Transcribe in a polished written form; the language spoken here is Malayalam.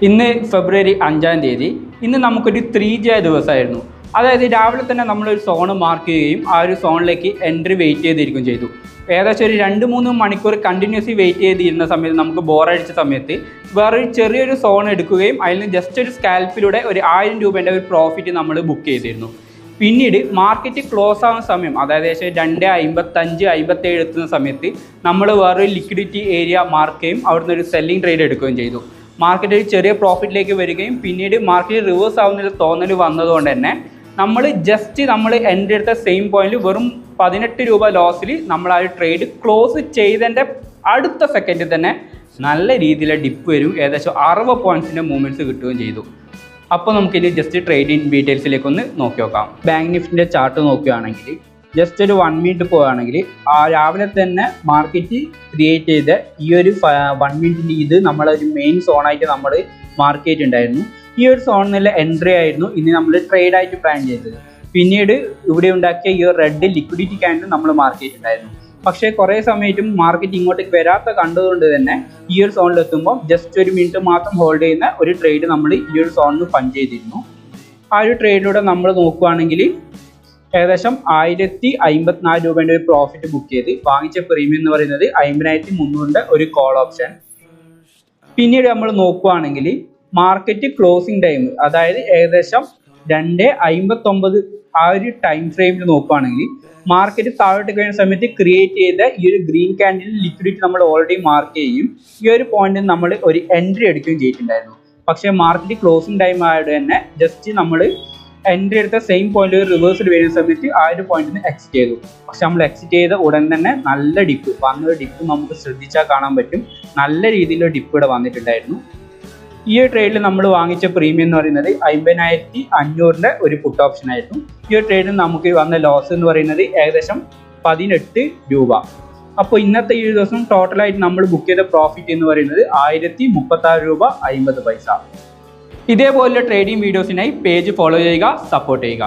ഇന്ന് ഫെബ്രുവരി 5-ാം തീയതി. ഇന്ന് നമുക്കൊരു 3J ദിവസമായിരുന്നു. അതായത് രാവിലെ തന്നെ നമ്മളൊരു സോൺ മാർക്ക് ചെയ്യുകയും ആ ഒരു സോണിലേക്ക് എൻട്രി വെയിറ്റ് ചെയ്തിരിക്കുകയും ചെയ്തു. ഏകദേശം ഒരു 2-3 മണിക്കൂർ കണ്ടിന്യൂസ്ലി വെയിറ്റ് ചെയ്തിരുന്ന സമയത്ത് നമുക്ക് ബോറടിച്ച സമയത്ത് വേറൊരു ചെറിയൊരു സോൺ എടുക്കുകയും അതിൽ നിന്ന് ജസ്റ്റ് ഒരു സ്കാൽപ്പിലൂടെ ഒരു 1000 രൂപേൻ്റെ ഒരു പ്രോഫിറ്റ് നമ്മൾ ബുക്ക് ചെയ്തിരുന്നു. പിന്നീട് മാർക്കറ്റ് ക്ലോസ് ആവുന്ന സമയം, അതായത് ഏകദേശം 2:55-57 എത്തുന്ന സമയത്ത് നമ്മൾ വേറൊരു ലിക്വിഡിറ്റി ഏരിയ മാർക്ക് ചെയ്യും അവിടുന്ന് ഒരു സെല്ലിംഗ് ട്രേഡ് എടുക്കുകയും ചെയ്തു. മാർക്കറ്റ് ഒരു ചെറിയ പ്രോഫിറ്റിലേക്ക് വരികയും പിന്നീട് മാർക്കറ്റ് റിവേഴ്സ് ആവുന്നൊരു തോന്നൽ വന്നതുകൊണ്ട് തന്നെ നമ്മൾ എൻട്രി എടുത്ത സെയിം പോയിന്റിൽ വെറും 18 രൂപ ലോസിൽ നമ്മൾ ആ ഒരു ട്രേഡ് ക്ലോസ് ചെയ്തതിൻ്റെ അടുത്ത സെക്കൻഡിൽ തന്നെ നല്ല രീതിയിലുള്ള ഡിപ്പ് വരും. ഏകദേശം 60 പോയിൻറ്റ്സിൻ്റെ മൂവ്മെൻറ്റ്സ് കിട്ടുകയും ചെയ്തു. അപ്പോൾ നമുക്കിത് ജസ്റ്റ് ട്രേഡിങ് ഡീറ്റെയിൽസിലേക്ക് ഒന്ന് നോക്കി നോക്കാം. ബാങ്ക് നിഫ്റ്റിൻ്റെ ചാർട്ട് നോക്കുകയാണെങ്കിൽ ജസ്റ്റ് ഒരു 1 മിനിറ്റ് പോവുകയാണെങ്കിൽ ആ രാവിലെ തന്നെ മാർക്കറ്റ് ക്രിയേറ്റ് ചെയ്ത ഈ ഒരു 1 മിനിറ്റിൻ്റെ ഇത് നമ്മളൊരു മെയിൻ സോണായിട്ട് നമ്മൾ മാർക്ക് ചെയ്തിട്ടുണ്ടായിരുന്നു. ഈ ഒരു സോണിൽ എൻട്രി ആയിരുന്നു ഇനി നമ്മൾ ട്രേഡായിട്ട് പ്ലാൻ ചെയ്തത്. പിന്നീട് ഇവിടെ ഉണ്ടാക്കിയ ഈ ഒരു റെഡ് ലിക്വിഡിറ്റി ക്യാൻഡിൽ നമ്മൾ മാർക്ക് ചെയ്തിട്ടുണ്ടായിരുന്നു. പക്ഷേ കുറേ സമയത്തും മാർക്കറ്റ് ഇങ്ങോട്ടേക്ക് വരാത്ത കണ്ടതുകൊണ്ട് തന്നെ ഈ ഒരു സോണിൽ എത്തുമ്പോൾ ജസ്റ്റ് 1 മിനിറ്റ് മാത്രം ഹോൾഡ് ചെയ്യുന്ന ഒരു ട്രേഡ് നമ്മൾ ഈ ഒരു സോണിൽ ഫണ്ട് ചെയ്തിരുന്നു. ആ ഒരു ട്രേഡിലൂടെ നമ്മൾ നോക്കുകയാണെങ്കിൽ ഏകദേശം 1054 രൂപേൻ്റെ ഒരു പ്രോഫിറ്റ് ബുക്ക് ചെയ്ത് വാങ്ങിച്ച പ്രീമിയം എന്ന് പറയുന്നത് 50,300 ഒരു കോൾ ഓപ്ഷൻ. പിന്നീട് നമ്മൾ നോക്കുകയാണെങ്കിൽ മാർക്കറ്റ് ക്ലോസിംഗ് ടൈം, അതായത് ഏകദേശം 2:59 ആ ഒരു ടൈം ഫ്രെയിമിൽ നോക്കുകയാണെങ്കിൽ മാർക്കറ്റ് താഴോട്ട് കഴിയുന്ന സമയത്ത് ക്രിയേറ്റ് ചെയ്ത ഈ ഒരു ഗ്രീൻ ക്യാൻഡിൽ ലിക്വിഡിറ്റി നമ്മൾ ഓൾറെഡി മാർക്ക് ചെയ്യും. ഈ ഒരു പോയിന്റിൽ നമ്മൾ ഒരു എൻട്രി എടുക്കുകയും ചെയ്തിട്ടുണ്ടായിരുന്നു. പക്ഷേ മാർക്കറ്റ് ക്ലോസിംഗ് ടൈം ആയതുകൊണ്ട് തന്നെ ജസ്റ്റ് നമ്മൾ എൻട്രി എടുത്ത സെയിം പോയിന്റ് റിവേഴ്സിൽ വരുന്ന സമയത്ത് ആ ഒരു പോയിന്റിൽ നിന്ന് എക്സിറ്റ് ചെയ്തു. പക്ഷെ നമ്മൾ എക്സിറ്റ് ചെയ്ത ഉടൻ തന്നെ നല്ല ഡിപ്പ് വന്നൊരു ഡിപ്പ് നമുക്ക് ശ്രദ്ധിച്ചാൽ കാണാൻ പറ്റും. നല്ല രീതിയിലുള്ള ഡിപ്പ് ഇവിടെ വന്നിട്ടുണ്ടായിരുന്നു. ഈ ഒരു ട്രേഡിൽ നമ്മൾ വാങ്ങിച്ച പ്രീമിയം എന്ന് പറയുന്നത് 50,500 ഒരു പുട്ട് ഓപ്ഷൻ ആയിരുന്നു. ഈ ഒരു ട്രേഡിൽ നമുക്ക് വന്ന ലോസ് എന്ന് പറയുന്നത് ഏകദേശം 18 രൂപ. അപ്പോൾ ഇന്നത്തെ ഈ ഒരു ദിവസം ടോട്ടലായിട്ട് നമ്മൾ ബുക്ക് ചെയ്ത പ്രോഫിറ്റ് എന്ന് പറയുന്നത് 1036 രൂപ 50 പൈസ. ഇതേപോലുള്ള ട്രേഡിംഗ് വീഡിയോസിനായി പേജ് ഫോളോ ചെയ്യുക, സപ്പോർട്ട് ചെയ്യുക.